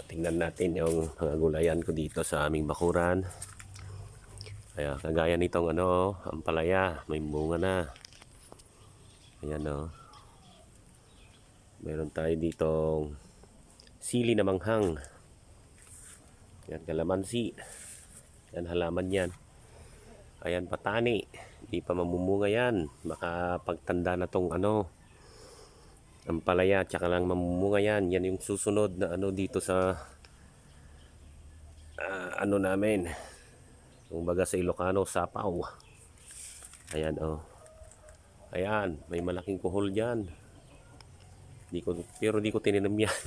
Tingnan natin yung mga gulayan ko dito sa aming bakuran. Kaya kagaya nitong ampalaya, may bunga na. Ayan o. Meron tayo ditong sili na manghang. Yan, kalamansi. Yan, halaman yan. Ayan, patani. Hindi pa mamumunga yan. Baka pagtanda na tong ampalaya, tsaka lang mamumunga yan. Yan yung susunod na dito sa namin. Kung baga sa Ilocano, sapaw. Ayan o. Ayan, may malaking kuhol dyan. Pero di ko tininom yan.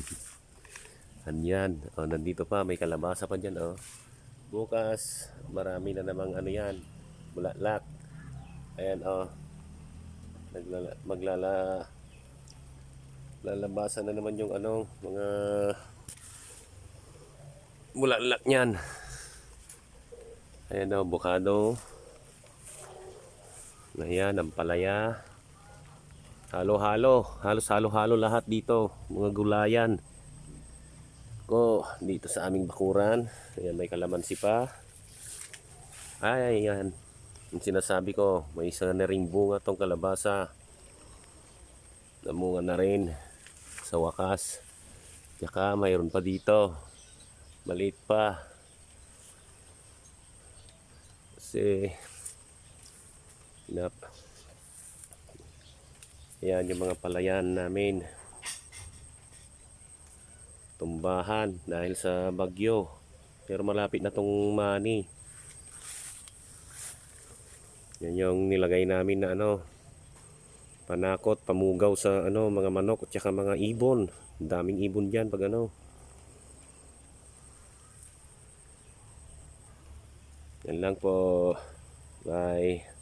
Anyan. O, nandito pa, may kalabasa pa dyan o. Bukas, marami na namang yan. Bulaklak. Ayan o. Lalabasa na naman yung mga bulaklak niyan. Ayan o, bukado. Ayan, ampalaya. Halo-halo. Halos halo-halo lahat dito. Mga gulayan ko dito sa aming bakuran. Ayan, may kalamansi pa. Ay, ayan. Yung sinasabi ko, may isa na ring bunga tong kalabasa. Namunga na rin sa wakas. Tsaka mayroon pa dito. Maliit pa. Kasi ayan yung mga palayan namin. Tumbahan dahil sa bagyo. Pero malapit na tong mani. Yan yung nilagay namin na panakot, pamugaw sa mga manok at saka mga ibon. Daming ibon diyan pag Yan lang po. Bye.